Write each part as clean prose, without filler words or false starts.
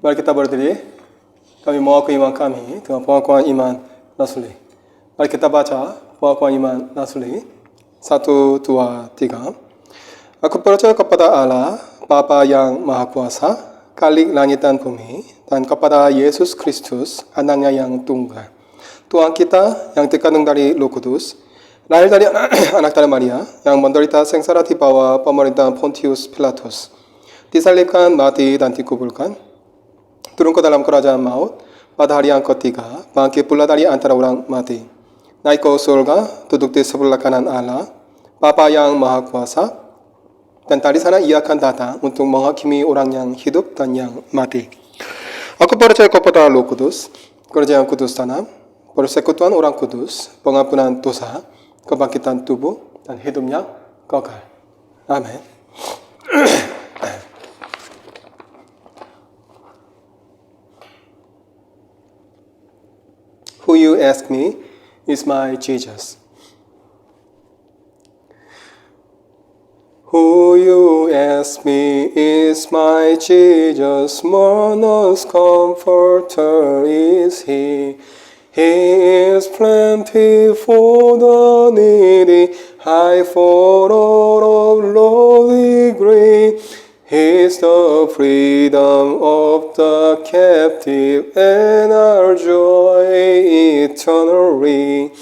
Mari kita berdiri. Kami mengaku iman kami dengan pengakuan iman Nasuli. Mari kita baca pengakuan iman Nasuli. 1, 2, 3. Aku percaya kepada Allah, Bapa yang Maha Kuasa, Khalik langit dan bumi, dan kepada Yesus Kristus, anaknya yang tunggal. Tuhan kita yang terkandung dari Roh Kudus, lahir dari anak dari Maria, yang menderita sengsara di bawah pemerintahan Pontius Pilatus, disalibkan, mati, dan dikuburkan, turun ke dalam kerajaan maut, pada hari yang ketiga, bangkit pula dari antara orang mati. Naik ke surga, duduk di sebelah kanan Allah, Bapa yang Maha Kuasa, dan dari sana ia akan datang untuk menghakimi orang yang hidup dan yang mati. Aku percaya kepada Roh Kudus, kerajaan kudus tanam, persekutuan orang kudus, pengampunan dosa, kebangkitan tubuh, dan hidupnya kekal. Amin. Who you ask me is my Jesus. Who you ask me is my Jesus, mourner's comforter is He. He is plenty for the needy, high for all of lowly degree. He is the freedom of the captive and our joy eternally.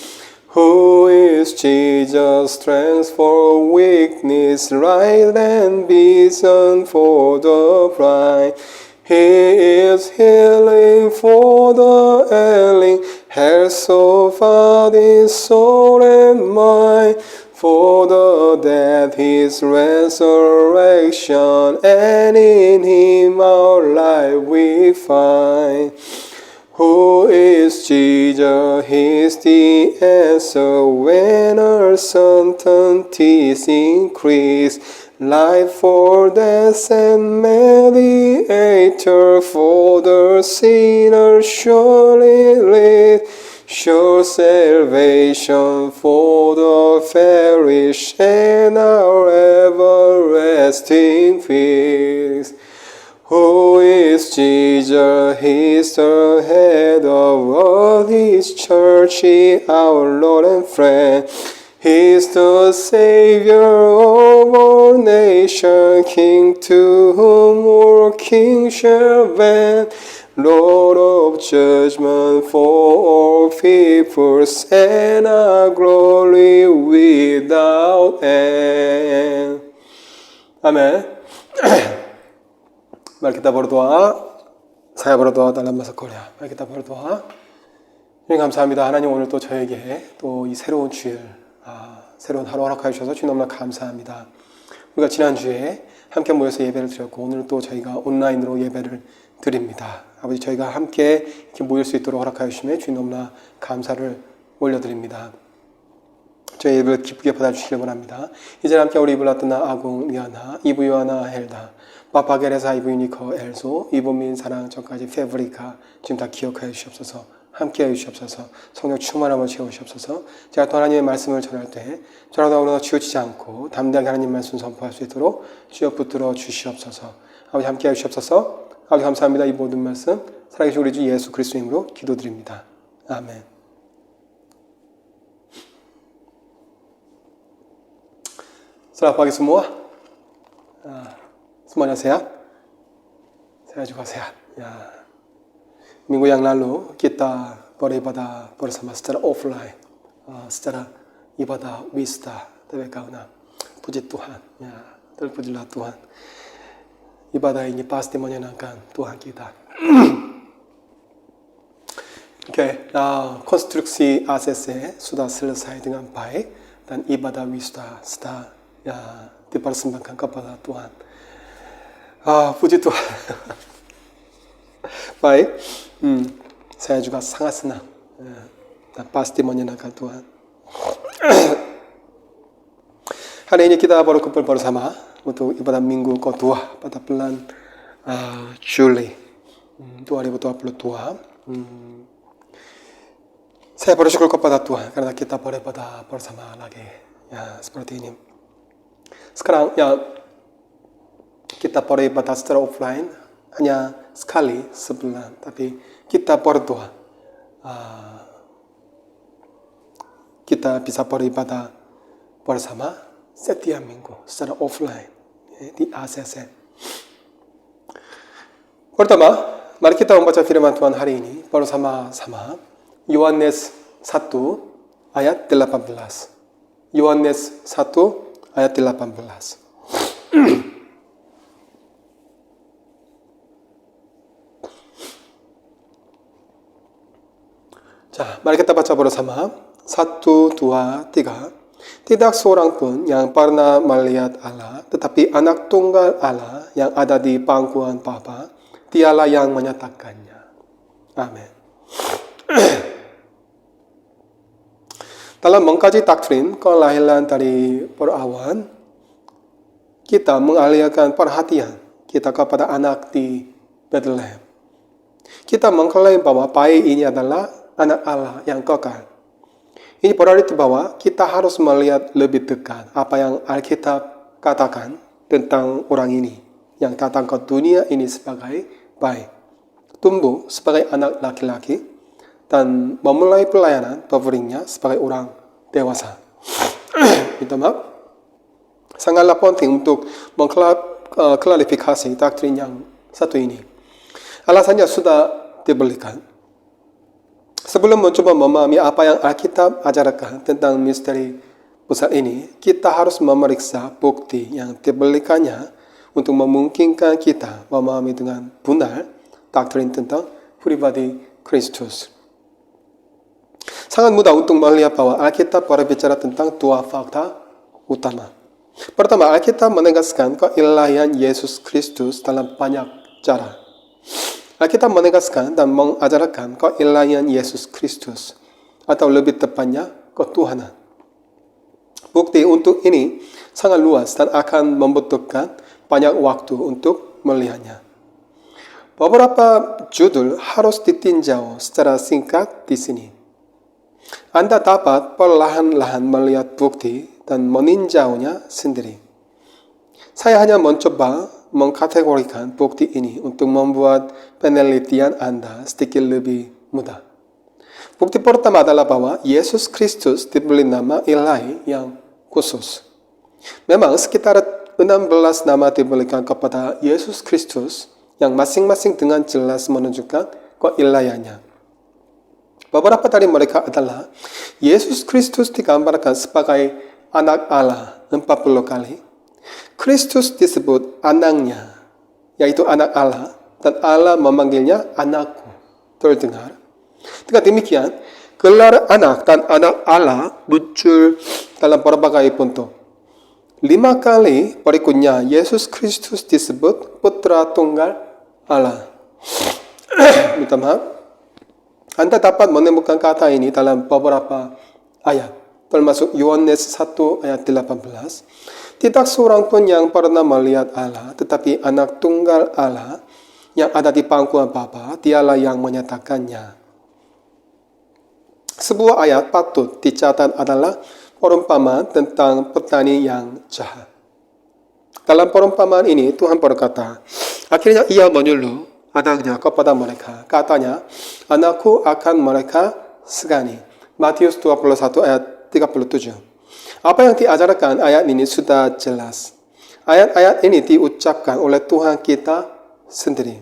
Who is Jesus, strength for weakness, light and vision for the blind. He is healing for the ailing, health of body, soul, and mind. For the dead, His resurrection, and in Him our life we find. Who is Jesus? He's the answer when our certainties increase. Life for death and mediator for the sinner surely live. Sure salvation for the perished and our everlasting peace. Who is Jesus? He's the head of all His church, He our Lord and friend. He's the Savior of all nations, King to whom all kings shall bend, Lord of judgment for all peoples, and our glory without end. Amen. Mari kita berdoa. Saya berdoa dalam bahasa Korea. Mari kita berdoa. 주님 감사합니다. 하나님 오늘 또 저에게 또 이 새로운 주일, 새로운 하루 허락해 주셔서 주님 너무나 감사합니다. 우리가 지난주에 함께 모여서 예배를 드렸고 오늘 또 저희가 온라인으로 예배를 드립니다. 아버지 저희가 함께 이렇게 모일 수 있도록 허락하여 주시면 주님 너무나 감사를 올려드립니다. 저희 예배를 기쁘게 받아주시길 원합니다. 이제 함께 우리 불렀던 아궁 미아나, 이브 요하나 헬다, 바파게레사 이브 유니커 엘소, 이브민 사랑 저까지 페브리카 지금 다 기억하여 주시옵소서. 함께하여 주시옵소서. 성령 충만함을 채우시옵소서. 제가 또 하나님의 말씀을 전할 때 저라도 오늘 치우치지 않고 담대하게 하나님 말씀 선포할 수 있도록 주여 붙들어 주시옵소서. 아버지 함께하여 주시옵소서. 아버지 감사합니다. 이 모든 말씀 살아계신 우리 주 예수 그리스도 이름으로 기도드립니다. 아멘. Selamat pagi semua. Semuanya sehat? Saya juga sehat. Ya. Minggu yang lalu kita beribadah bersama secara offline, secara ibadah wisata. Tapi karena puji Tuhan, ya, terpujilah Tuhan. Ibadah ini pasti menyenangkan Tuhan kita. Oke, konstruksi ACC sudah selesai dengan baik dan ibadah wisata sudah dipersembahkan kepada Tuhan. Puji Tuhan. Baik, saya juga sangat senang dan pasti menyenangkan Tuhan. Hari ini kita baru kumpul bersama untuk ibadah minggu kedua pada bulan Juli 2022. Saya bersyukur kepada Tuhan karena kita beribadah bersama lagi, ya seperti ini. Sekarang ya kita beribadah secara offline hanya sekali sebulan, tapi kita berdoa. Kita bisa beribadah bersama setiap minggu secara offline di ACC. Pertama, mari kita membaca firman Tuhan hari ini bersama-sama. Yohanes 1 ayat 18. Yohanes 1 ayat 18. 자, mari kita baca bersama. 1, 2, 3. Tidak seorang pun yang pernah melihat Allah, tetapi anak tunggal Allah yang ada di pangkuan Bapa, dialah yang menyatakannya. Amin. Dalam mengkaji doktrin kelahiran dari perawan, kita mengalihkan perhatian kita kepada anak di Bethlehem. Kita mengklaim bahwa bayi ini adalah anak Allah yang kekal. Ini berarti bahwa kita harus melihat lebih dekat apa yang Alkitab katakan tentang orang ini yang datang ke dunia ini sebagai bayi, tumbuh sebagai anak laki-laki, dan memulai pelayanan pemerintahnya sebagai orang dewasa. Minta maaf. Sangatlah penting untuk mengklarifikasi doktrin yang satu ini. Alasannya sudah diberikan. Sebelum mencoba memahami apa yang Alkitab ajarkan tentang misteri besar ini, kita harus memeriksa bukti yang diberikannya untuk memungkinkan kita memahami dengan benar doktrin tentang pribadi Kristus. Sangat mudah untuk melihat bahwa Alkitab berbicara tentang dua fakta utama. Pertama, Alkitab menegaskan keilahian Yesus Kristus dalam banyak cara. Alkitab menegaskan dan mengajarkan keilahian Yesus Kristus, atau lebih tepatnya ketuhanan. Bukti untuk ini sangat luas dan akan membutuhkan banyak waktu untuk melihatnya. Beberapa judul harus ditinjau secara singkat di sini. Anda dapat perlahan-lahan melihat bukti dan meninjaunya sendiri. Saya hanya mencoba mengkategorikan bukti ini untuk membuat penelitian Anda sedikit lebih mudah. Bukti pertama adalah bahwa Yesus Kristus diberi nama ilahi yang khusus. Memang sekitar 16 nama diberikan kepada Yesus Kristus yang masing-masing dengan jelas menunjukkan keilahiannya. Beberapa dari mereka adalah Yesus Kristus digambarkan sebagai anak Allah 40 kali. Kristus disebut anaknya, yaitu anak Allah, dan Allah memanggilnya anakku, terdengar. Dengan demikian, gelar anak dan anak Allah muncul dalam berbagai bentuk. 5 kali berikutnya, Yesus Kristus disebut putra tunggal Allah. Minta maaf. Anda dapat menemukan kata ini dalam beberapa ayat, termasuk Yohanes 1 ayat 18. Tidak seorang pun yang pernah melihat Allah, tetapi anak tunggal Allah yang ada di pangkuan Bapa, dialah yang menyatakannya. Sebuah ayat patut dicatat adalah perumpamaan tentang petani yang jahat. Dalam perumpamaan ini, Tuhan berkata, akhirnya ia menyuruh anaknya kepada mereka. Katanya, anakku akan mereka segani. Matius 21 ayat 37. Apa yang diajarkan ayat ini sudah jelas. Ayat-ayat ini diucapkan oleh Tuhan kita sendiri.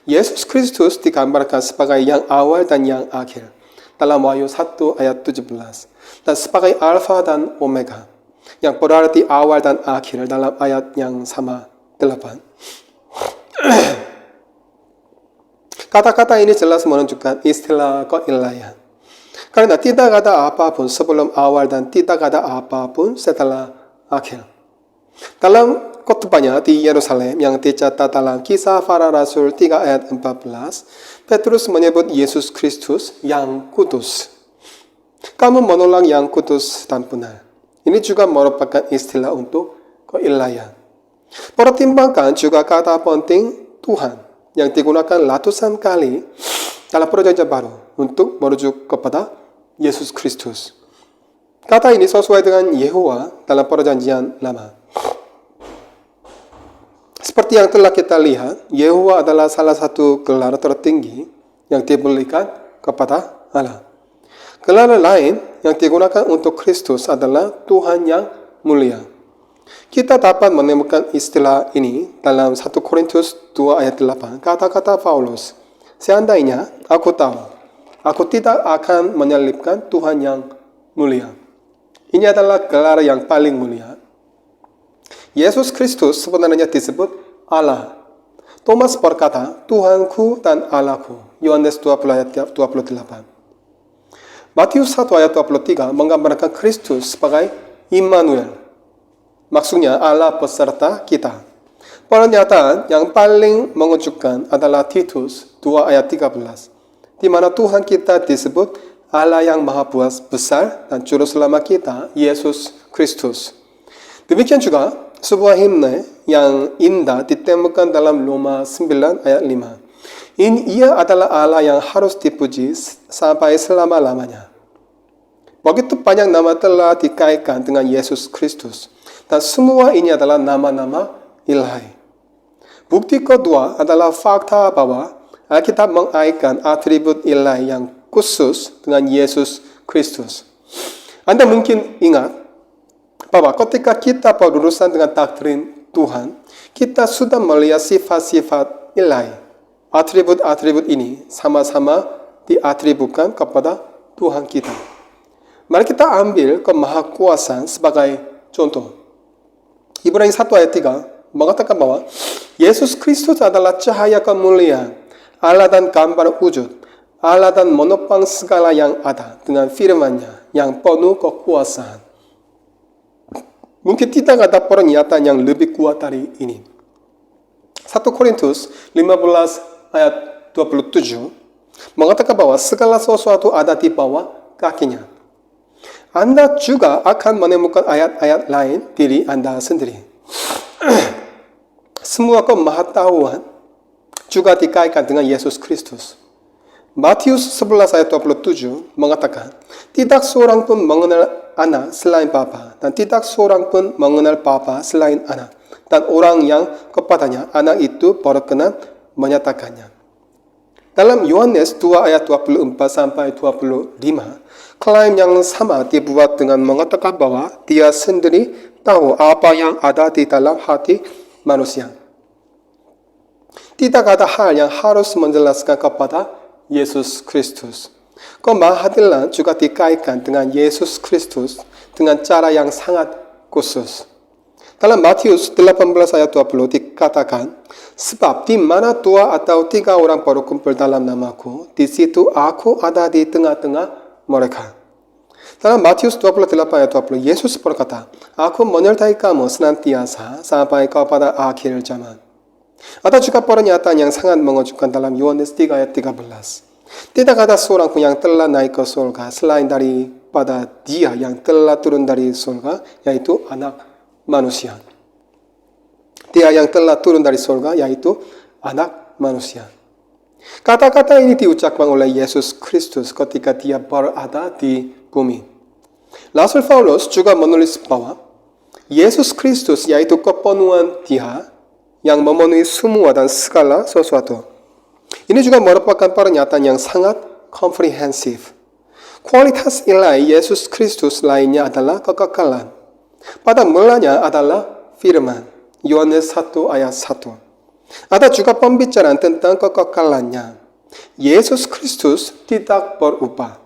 Yesus Kristus digambarkan sebagai yang awal dan yang akhir dalam Wahyu 1 ayat 17. Dan sebagai Alfa dan Omega, yang berarti awal dan akhir dalam ayat yang sama 8. Kata-kata ini jelas menunjukkan istilah keilahian. Karena tidak ada apapun sebelum awal dan tidak ada apapun setelah akhir. Dalam khotbahnya di Yerusalem yang dicatat dalam Kisah Para Rasul 3 ayat 14, Petrus menyebut Yesus Kristus yang kudus. Kamu menolak yang kudus dan benar. Ini juga merupakan istilah untuk keilahian. Pertimbangkan juga kata penting Tuhan yang digunakan ratusan kali dalam Perjanjian Baru untuk merujuk kepada Yesus Kristus. Kata ini sesuai dengan Yehowa dalam Perjanjian Lama. Seperti yang telah kita lihat, Yehowa adalah salah satu gelar tertinggi yang diberikan kepada Allah. Gelar lain yang digunakan untuk Kristus adalah Tuhan yang mulia. Kita dapat menemukan istilah ini dalam 1 Korintus 2 ayat 8. Kata-kata Paulus, seandainya aku tahu, aku tidak akan menyalibkan Tuhan yang mulia. Ini adalah gelar yang paling mulia. Yesus Kristus sebenarnya disebut Allah. Thomas berkata, Tuhanku dan Allahku. Yohanes 20 ayat 28. Matius 1 ayat 23 menggambarkan Kristus sebagai Immanuel. Maksudnya Allah beserta kita. Pernyataan yang paling mengejutkan adalah Titus 2 ayat 13. Di mana Tuhan kita disebut Allah yang maha besar dan juru selamat kita, Yesus Kristus. Demikian juga sebuah himne yang indah ditemukan dalam Roma 9 ayat 5. Ia adalah Allah yang harus dipuji sampai selama-lamanya. Begitu banyak nama telah dikaitkan dengan Yesus Kristus. Dan semua ini adalah nama-nama ilahi. Bukti kedua adalah fakta bahwa Alkitab mengaitkan atribut ilahi yang khusus dengan Yesus Kristus. Anda mungkin ingat bahwa ketika kita berurusan dengan doktrin Tuhan, kita sudah melihat sifat-sifat ilahi. Atribut-atribut ini sama-sama diatributkan kepada Tuhan kita. Mari kita ambil kemahakuasaan sebagai contoh. Ibrani 1 ayat 3 mengatakan bahwa Yesus Kristus adalah cahaya kemuliaan, Allah dan gambar wujud, Allah dan menopang segala yang ada dengan firman-Nya yang penuh kekuasaan. Mungkin tidak ada pernyataan yang lebih kuat dari ini. 1 Korintus 15 ayat 27 mengatakan bahwa segala sesuatu ada di bawah kakinya. Anda juga akan menemukan ayat-ayat lain diri Anda sendiri. Semua kemahatauan juga dikaitkan dengan Yesus Kristus. Matius 11 ayat 27 mengatakan, tidak seorang pun mengenal anak selain Bapa, dan tidak seorang pun mengenal Bapa selain anak, dan orang yang kepadanya anak itu berkenan menyatakannya. Dalam Yohanes 2 ayat 24 sampai 25, klaim yang sama dibuat dengan mengatakan bahwa dia sendiri tahu apa yang ada di dalam hati manusia. Tidak ada hal yang harus menjelaskan kepada Yesus Kristus. Kemahadilan juga dikaitkan dengan Yesus Kristus dengan cara yang sangat khusus. Dalam Matius 18 ayat 20 dikatakan, sebab di mana dua atau tiga orang berkumpul dalam namaku, di situ aku ada di tengah-tengah mereka. Dalam Matius 28 ayat 20, Yesus berkata, aku menyertai kamu senantiasa sampai kepada akhir zaman. Ada juga pernyataan yang sangat mengejutkan dalam Yohanes 3 ayat 13. Tidak ada seorang pun yang telah naik ke surga selain daripada dia yang telah turun dari surga, yaitu anak manusia. Dia yang telah turun dari surga, yaitu anak manusia. Kata-kata ini diucapkan oleh Yesus Kristus ketika dia berada di bumi. Rasul Paulus juga menulis bahwa Yesus Kristus yaitu kepenuhan Dia yang memenuhi semua dan segala sesuatu. Ini juga merupakan pernyataan yang sangat komprehensif. Kualitas ilahi Yesus Kristus lainnya adalah kekekalan. Pada mulanya adalah firman. Yohanes 1 ayat 1. Ada juga pembicaraan tentang kekekalannya. Yesus Kristus tidak berubah.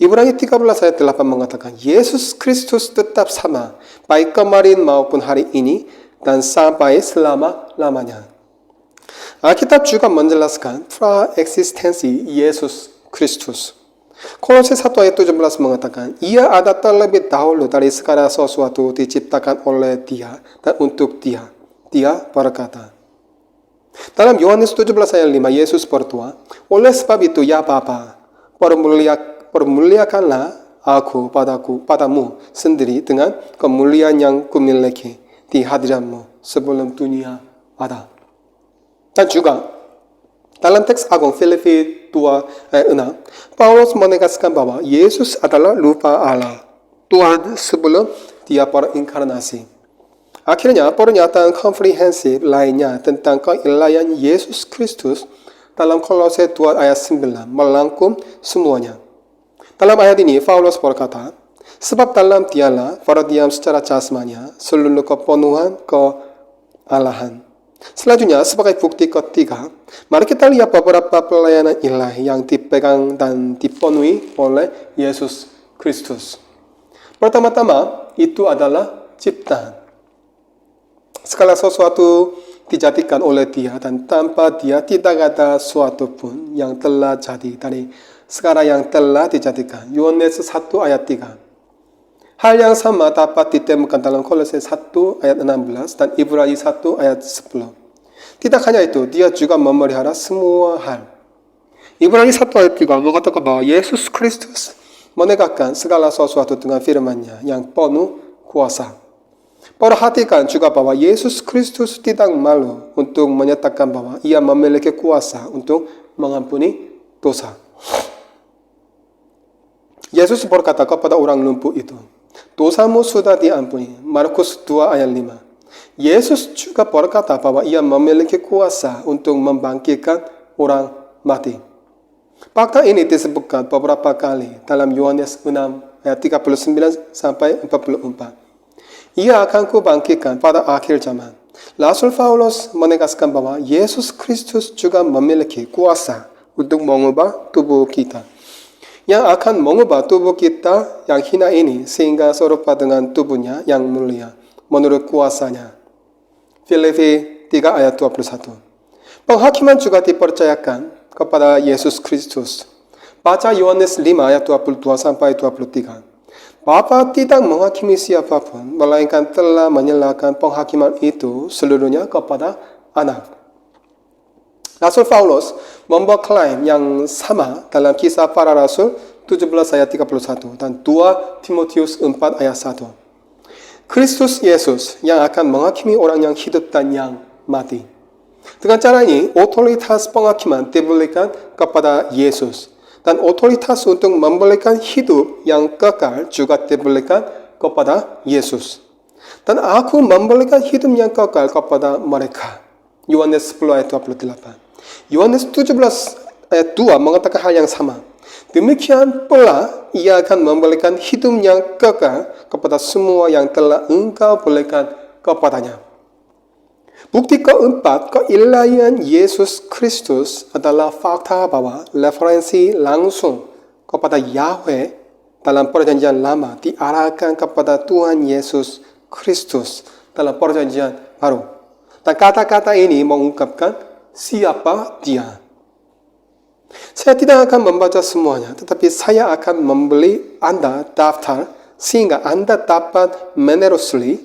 Ibrani 13 ayat 8 mengatakan Yesus Kristus tetap sama baik kemarin maupun hari ini dan sampai selama-lamanya. Alkitab juga menjelaskan pra-eksistensi Yesus Kristus. Kolose 1 ayat 17 mengatakan ia ada terlebih dahulu dari segala sesuatu diciptakan oleh Dia dan untuk Dia. Dia berkata. Dalam Yohanes 17 ayat 5 Yesus berdoa, oleh sebab itu ya Bapa, permuliakanlah aku padamu sendiri dengan kemuliaan yang kumiliki di hadiratmu sebelum dunia ada. Dan juga dalam teks Agung Filipi 2 ayat 6, Paulus menegaskan bahwa Yesus adalah rupa Allah, Tuhan sebelum Dia berinkarnasi. Akhirnya pernyataan komprehensif lainnya tentang keilahian Yesus Kristus dalam Kolose 2 ayat 9 melangkum semuanya. Dalam ayat ini Paulus berkata, sebab dalam dialah berdiam secara jasmania seluruh kepenuhan kealahan. Selanjutnya sebagai bukti ketiga, mari kita lihat beberapa pelayanan ilahi yang dipegang dan dipenuhi oleh Yesus Kristus. Pertama-tama itu adalah ciptaan. Segala sesuatu dijadikan oleh Dia dan tanpa Dia tidak ada suatu pun yang telah jadi dari segala yang telah dijadikan. Yohanes 1 ayat 3. Hal yang sama dapat ditemukan dalam Kolose 1 ayat 16 dan Ibrani 1 ayat 10. Tidak hanya itu, Dia juga memelihara semua hal. Ibrani 1 ayat 3 mengatakan bahwa Yesus Kristus menegakkan segala sesuatu dengan firman-Nya yang penuh kuasa. Perhatikan juga bahwa Yesus Kristus tidak malu untuk menyatakan bahwa Ia memiliki kuasa untuk mengampuni dosa. Yesus berkata kepada orang lumpuh itu, dosamu sudah diampuni. Markus 2 ayat 5. Yesus juga berkata bahwa Ia memiliki kuasa untuk membangkitkan orang mati. Fakta ini disebutkan beberapa kali dalam Yohanes 6 ayat 39 sampai 44. Ia akan kubangkitkan pada akhir zaman. Rasul Paulus menegaskan bahwa Yesus Kristus juga memiliki kuasa untuk mengubah tubuh kita. Yang akan mengubah tubuh kita yang hina ini sehingga serupa dengan tubuhnya yang mulia menurut kuasanya. Filipi 3 ayat 21. Penghakiman juga dipercayakan kepada Yesus Kristus. Baca Yohanes 5 ayat 22 sampai 23. Bapa tidak menghakimi siapapun, melainkan telah menyerahkan penghakiman itu seluruhnya kepada anak. Rasul Paulus membuat klaim yang sama dalam kisah para rasul 17 ayat 31 dan 2 Timotius 4 ayat 1. Kristus Yesus yang akan menghakimi orang yang hidup dan yang mati. Dengan cara ini, otoritas penghakiman diberikan kepada Yesus. Dan otoritas untuk memberikan hidup yang kekal juga diberikan kepada Yesus. Dan aku memberikan hidup yang kekal kepada mereka. Yohanes 10 ayat 28. Yohanes 17 ayat 2 mengatakan hal yang sama. Demikian pula Ia akan memberikan hidup yang kekal kepada semua yang telah Engkau berikan kepadanya. Bukti keempat, keilahian Yesus Kristus adalah fakta bahwa referensi langsung kepada Yahweh dalam perjanjian lama diarahkan kepada Tuhan Yesus Kristus dalam perjanjian baru. Dan kata-kata ini mengungkapkan siapa Dia. Saya tidak akan membaca semuanya, tetapi saya akan memberi Anda daftar sehingga Anda dapat menelusuri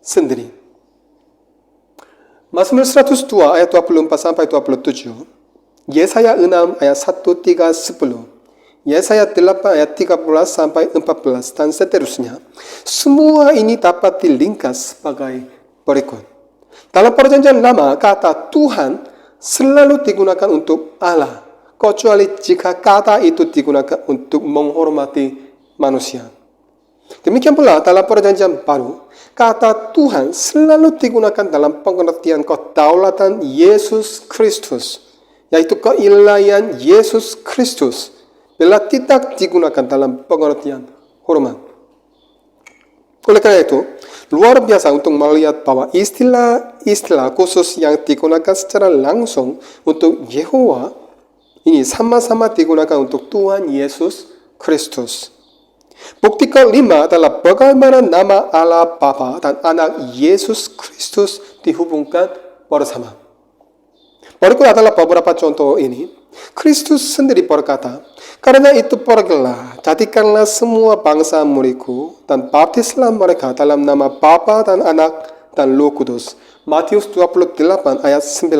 sendiri. Mazmur 102 ayat 24 sampai 27, Yesaya 6 ayat 1, 3, 10, Yesaya 8 ayat 13 sampai 14 dan seterusnya. Semua ini dapat diringkas sebagai berikut. Dalam perjanjian lama, kata Tuhan selalu digunakan untuk Allah, kecuali jika kata itu digunakan untuk menghormati manusia. Demikian pula dalam perjanjian baru, kata Tuhan selalu digunakan dalam pengertian kedaulatan Yesus Kristus, yaitu keilahian Yesus Kristus, bila tidak digunakan dalam pengertian hormat. Oleh karena itu, luar biasa untuk melihat bahwa istilah-istilah khusus yang digunakan secara langsung untuk Yehowa ini sama-sama digunakan untuk Tuhan Yesus Kristus. Bukti kelima adalah bagaimana nama Allah Bapa dan anak Yesus Kristus dihubungkan bersama. Berikut adalah beberapa contoh ini. Kristus sendiri berkata, karena itu pergilah, jadikanlah semua bangsa muridku dan baptislah mereka dalam nama Bapa dan Anak dan Roh Kudus. Matius 28 ayat 19.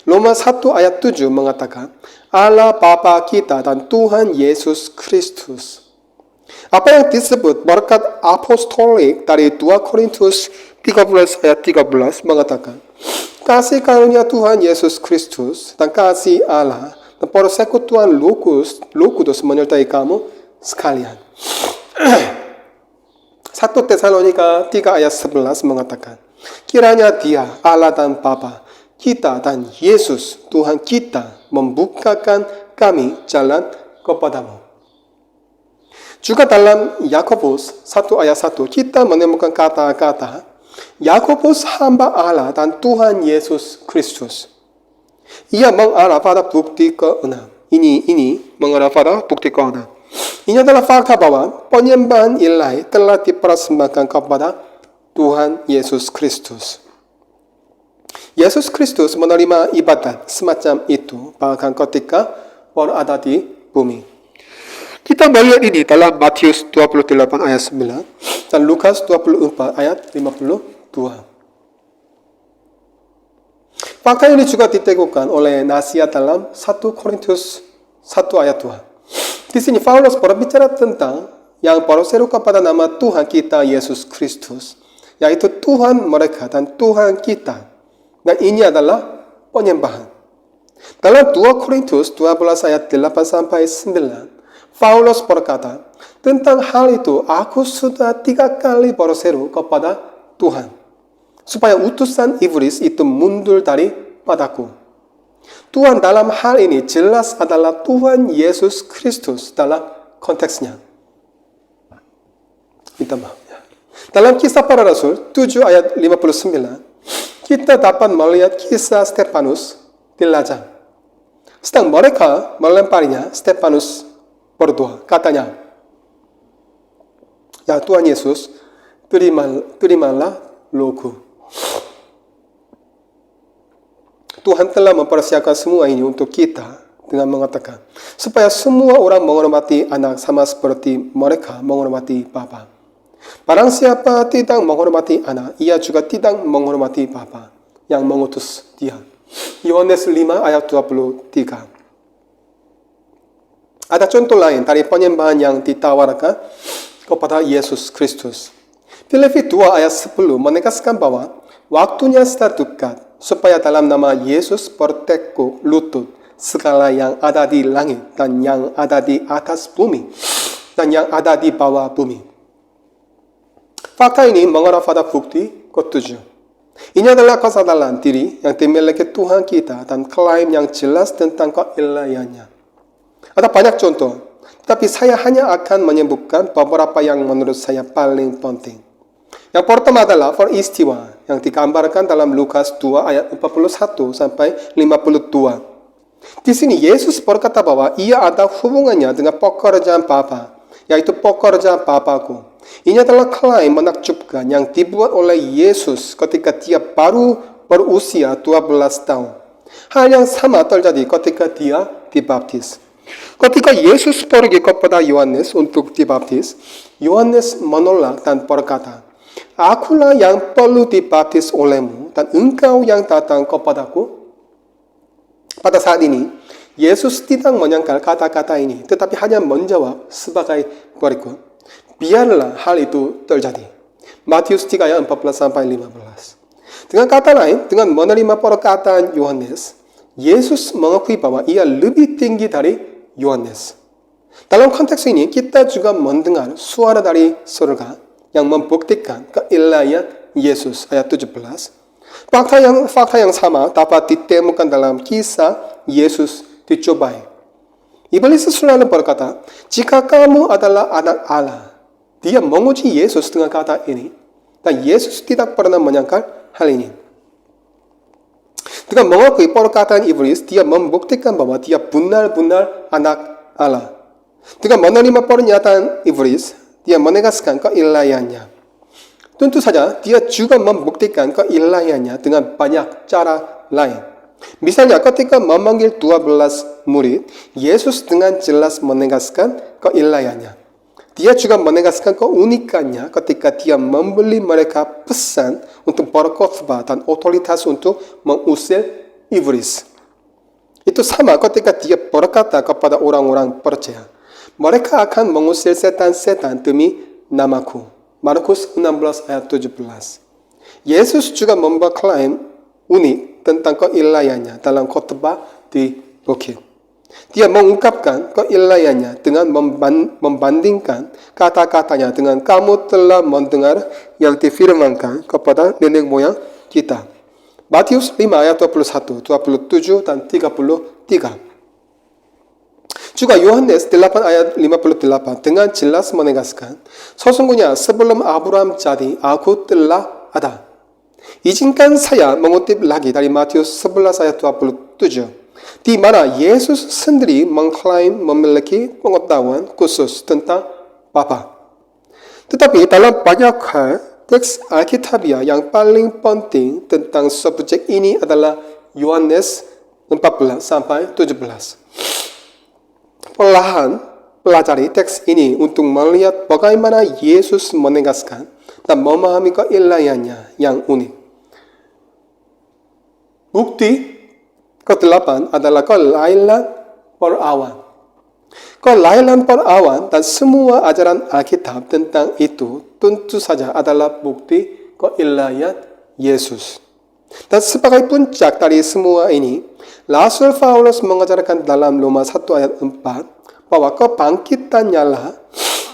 Roma 1 ayat 7 mengatakan, Allah Bapa kita dan Tuhan Yesus Kristus. Apa yang disebut berkat apostolik dari 2 Korintus 13 ayat 13 mengatakan, kasih karunia Tuhan Yesus Kristus dan kasih Allah dan persekutuan Roh Kudus menyertai kamu sekalian. 1 Tesalonika 3 ayat 11 mengatakan, kiranya Dia, Allah dan Bapa kita dan Yesus Tuhan kita membukakan kami jalan kepadamu. Juga dalam Yakobus 1 ayat 1 kita menemukan kata-kata Yakobus hamba Allah dan Tuhan Yesus Kristus. Ia mengarah pada bukti ke-6. Ini mengarah pada bukti ke-6. Ini adalah fakta bahwa penyembahan ilahi telah dipersembahkan kepada Tuhan Yesus Kristus. Yesus Kristus menerima ibadat semacam itu bahkan ketika berada di bumi. Kita melihat ini dalam Matius 28 ayat 9 dan Lukas 24 ayat 52. Fakta ini juga diteguhkan oleh nasihat dalam 1 Korintus 1 ayat 2. Di sini Paulus berbicara tentang yang berseru kepada nama Tuhan kita Yesus Kristus, yaitu Tuhan mereka dan Tuhan kita. Dan ini adalah penyembahan. Dalam 2 Korintus 12 ayat 8 sampai 9, Paulus berkata, tentang hal itu aku sudah 3 kali berseru kepada Tuhan, supaya utusan iblis itu mundur daripadaku. Tuhan dalam hal ini jelas adalah Tuhan Yesus Kristus dalam konteksnya. Minta maaf. Dalam kisah para rasul 7 ayat 59, kita dapat melihat kisah Stefanus di ladang. Sedang mereka melemparinya, Stefanus berdoa. Katanya, ya Tuhan Yesus, terimalah rohku. Tuhan telah mempersiapkan semua ini untuk kita dengan mengatakan, supaya semua orang menghormati anak sama seperti mereka menghormati Bapa. Barang siapa tidak menghormati anak, ia juga tidak menghormati Bapa yang mengutus dia. Yohanes 5 ayat 23. Ada contoh lain dari penyembahan yang ditawarkan kepada Yesus Kristus. Filipi 2 ayat 10 menegaskan bahwa waktunya sudah dekat supaya dalam nama Yesus bertekuk lutut segala yang ada di langit dan yang ada di atas bumi dan yang ada di bawah bumi. Fakta ini mengarah pada bukti ke-7. Ini adalah kesadaran diri yang dimiliki Tuhan kita dan klaim yang jelas tentang keilahiannya. Ada banyak contoh, tapi saya hanya akan menyebutkan beberapa yang menurut saya paling penting. Yang pertama adalah peristiwa yang digambarkan dalam Lukas 2 ayat 41 sampai 52. Di sini Yesus berkata bahwa ia ada hubungannya dengan pekerjaan Bapa, yaitu pekerjaan Bapakku. Ini adalah klaim menakjubkan yang dibuat oleh Yesus ketika dia baru berusia 12 tahun. Hal yang sama terjadi ketika dia dibaptis. Ketika Yesus pergi kepada Yohanes untuk dibaptis, Yohanes menolak dan berkata, akulah yang perlu dibaptis olehmu dan engkau yang datang kepadaku. Pada saat ini, Yesus tidak menyangkal kata-kata ini, tetapi hanya menjawab sebagai berikut. Biarlah hal itu terjadi. Matius 3 ayat 14-15. Dengan kata lain, dengan menerima perkataan Yohanes, Yesus mengakui bahwa ia lebih tinggi dari Yohanes. Dalam konteks ini, kita juga mendengar suara dari surga yang membuktikan keilahian Yesus. Ayat 17. Fakta yang sama dapat ditemukan dalam kisah Yesus dicobai. Iblis selalu berkata, jika kamu adalah anak Allah. Dia menguji Yesus dengan kata ini. Dan Yesus tidak pernah menyangkal hal ini. Dengan mengakui perkataan iblis, dia membuktikan bahwa dia benar-benar anak Allah. Dengan menerima pernyataan iblis, dia menegaskan keilahiannya. Tentu saja, dia juga membuktikan keilahiannya dengan banyak cara lain. Misalnya, ketika memanggil 12 murid, Yesus dengan jelas menegaskan keilahiannya. Dia juga menegaskan keunikannya ketika dia memberi mereka pesan untuk berkhotbah dan otoritas untuk mengusir iblis. Itu sama ketika dia berkata kepada orang-orang percaya, mereka akan mengusir setan-setan demi namaku. Markus 16 ayat 17. Yesus juga membuat klaim unik tentang keilahiannya dalam khotbah di bukit. Dia mengungkapkan keilahiannya dengan membandingkan kata-katanya dengan kamu telah mendengar yang difirmankan kepada nenek moyang kita. Matius 5 ayat 21, 27, dan 33. Juga Yohanes 8 ayat 58 dengan jelas menegaskan sesungguhnya sebelum Abraham jadi aku telah ada. Izinkan saya mengutip lagi dari Matius 11 ayat 27. Di mana Yesus sendiri mengklaim memiliki pengetahuan khusus tentang Bapa. Tetapi dalam banyak hal, teks Alkitabiah yang paling penting tentang subjek ini adalah Yohanes 14 sampai 17. Perlahan pelajari teks ini untuk melihat bagaimana Yesus menegaskan dan memahami keilahiannya yang unik. Bukti ke-8 adalah kelahiran perawan. Kelahiran perawan dan semua ajaran Alkitab tentang itu tentu saja adalah bukti keilahian Yesus. Dan sebagai puncak dari semua ini, Rasul Paulus mengajarkan dalam Roma 1 ayat 4 bahwa kebangkitannya lah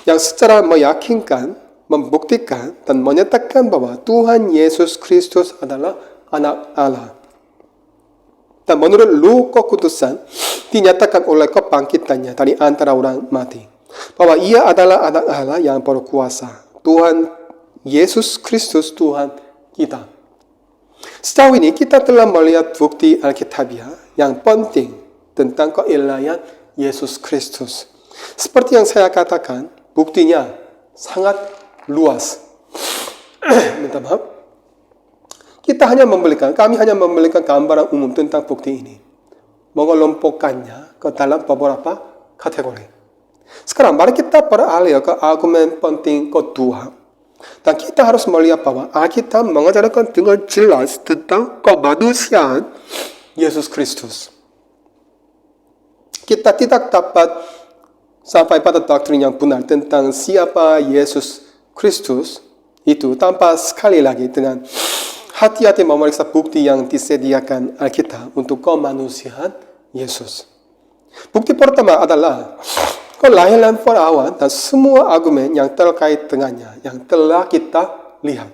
yang secara meyakinkan, membuktikan dan menyatakan bahwa Tuhan Yesus Kristus adalah anak Allah. Dan menurut Roh Kekudusan dinyatakan oleh kebangkitannya dari antara orang mati bahwa ia adalah anak Allah yang berkuasa, Tuhan Yesus Kristus Tuhan kita. Sejauh ini kita telah melihat bukti Alkitabiah yang penting tentang keilahian Yesus Kristus. Seperti yang saya katakan, buktinya sangat luas. Minta maaf. Kami hanya memberikan gambaran umum tentang bukti ini. Mengelompokkannya ke dalam beberapa kategori. Sekarang mari kita beralih ke argumen penting kedua. Dan kita harus melihat bahwa Alkitab mengajarkan dengan jelas tentang kemanusiaan Yesus Kristus. Kita tidak dapat sampai pada doktrin yang benar tentang siapa Yesus Kristus itu tanpa sekali lagi dengan hati-hati memeriksa bukti yang disediakan Alkitab untuk kemanusiaan Yesus. Bukti pertama adalah kelahiran perawan dan semua argumen yang terkait dengannya yang telah kita lihat.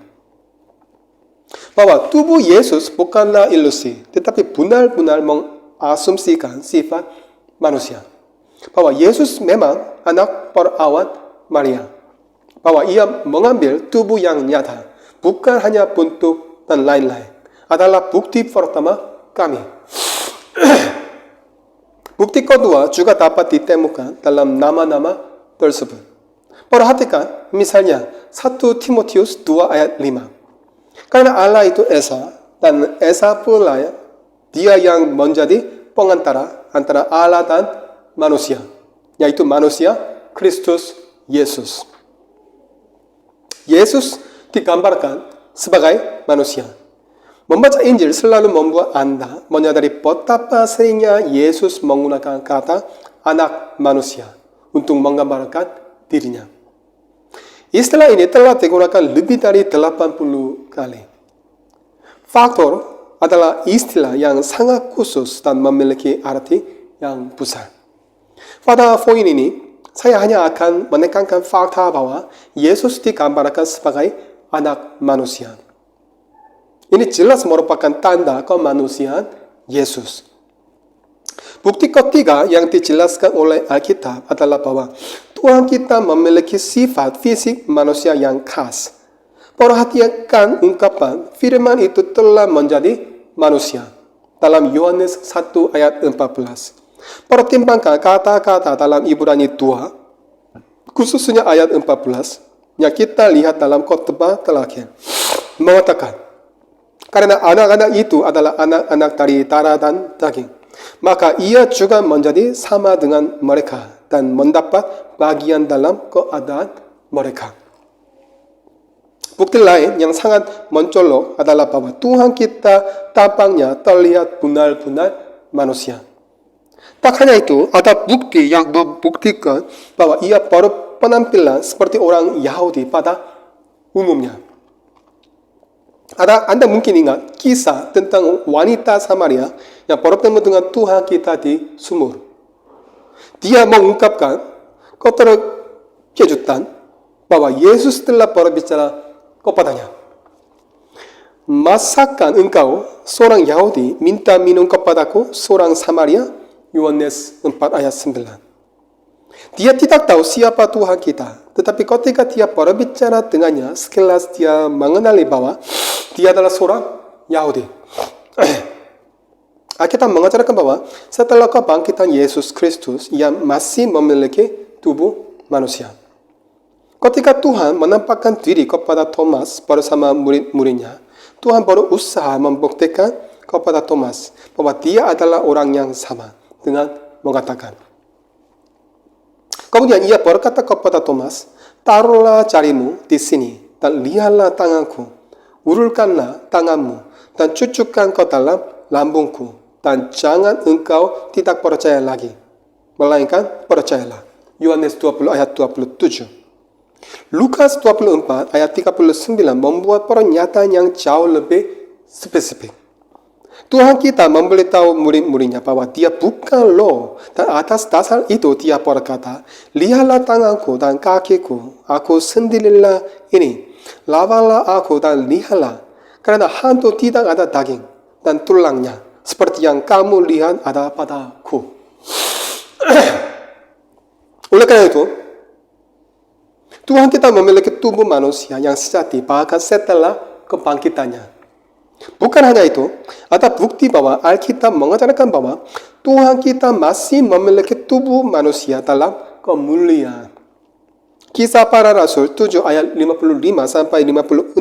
Bahwa tubuh Yesus bukanlah ilusi, tetapi benar-benar mengasumsikan sifat manusia. Bahwa Yesus memang anak perawan Maria. Bahwa ia mengambil tubuh yang nyata, bukan hanya bentuk dan lain-lain, adalah bukti pertama kami. Bukti kedua juga dapat ditemukan dalam nama-nama tersebut. Perhatikan misalnya 1 Timotius 2 ayat 5. Karena Allah itu Esa, dan Esa pula dia yang menjadi pengantara antara Allah dan manusia, yaitu manusia Kristus Yesus. Yesus digambarkan sebagai manusia. Membaca Injil selalu membuat Anda menyadari betapa seringnya Yesus menggunakan kata anak manusia untuk menggambarkan dirinya. Istilah ini telah digunakan lebih dari 80 kali. Faktor adalah istilah yang sangat khusus dan memiliki arti yang besar. Pada poin ini, saya hanya akan menekankan fakta bahwa Yesus digambarkan sebagai anak manusia. Ini jelas merupakan tanda kemanusiaan Yesus. Bukti ketiga yang dijelaskan oleh Alkitab adalah bahwa Tuhan kita memiliki sifat fisik manusia yang khas. Perhatikan ungkapan firman itu telah menjadi manusia dalam Yohanes 1 ayat 14. Pertimbangkan kata-kata dalam Ibrani 2, khususnya ayat 14, yang kita lihat dalam khotbah terakhir. Mengatakan, karena anak-anak itu adalah anak-anak dari darah dan daging, maka ia juga menjadi sama dengan mereka dan mendapat bagian dalam keadaan mereka. Bukti lain yang sangat mencolok adalah bahwa Tuhan kita tampaknya terlihat benar-benar manusia. Tak hanya itu, ada bukti yang membuktikan bahwa ia berpenampilan seperti orang Yahudi pada umumnya. Anda mungkin ingat kisah tentang wanita Samaria yang bertemu dengan Tuhan kita di sumur. dia mengungkapkan kotor kejutan bahwa Yesus telah berbicara kepadanya. Masakan engkau seorang Yahudi minta minum kepadaku seorang Samaria? Yohanes 4 ayat 9. Dia tidak tahu siapa Tuhan kita, tetapi ketika dia berbicara dengannya, sekilas dia mengenali bahwa dia adalah seorang Yahudi. Alkitab mengajarkan bahwa setelah kebangkitan Yesus Kristus, ia masih memiliki tubuh manusia. Ketika Tuhan menampakkan diri kepada Thomas bersama murid-muridnya, Tuhan berusaha membuktikan kepada Thomas bahwa dia adalah orang yang sama dengan mengatakan. Kemudian ia berkata kepada Thomas, taruhlah jarimu di sini dan lihatlah tanganku, ulurkanlah tanganmu dan cucukkan ke dalam lambungku, dan jangan engkau tidak percaya lagi, melainkan percayalah. Yohanes 20 ayat 27. Lukas 24 ayat 39 membuat pernyataan yang jauh lebih spesifik. Tuhan kita memberitahu murid-muridnya bahwa dia bukan loh, dan atas dasar itu dia berkata, lihatlah tanganku dan kakiku, aku sendirilah ini, lawalah aku dan lihatlah, karena hantu tidak ada daging dan tulangnya, seperti yang kamu lihat ada padaku. Oleh karena itu, Tuhan kita memiliki tubuh manusia yang sejati bahkan setelah kebangkitannya. Bukan hanya itu, ada bukti bahwa Alkitab mengajarkan bahwa Tuhan kita masih memiliki tubuh manusia dalam kemuliaan. Kisah para Rasul 7 ayat 55 sampai 56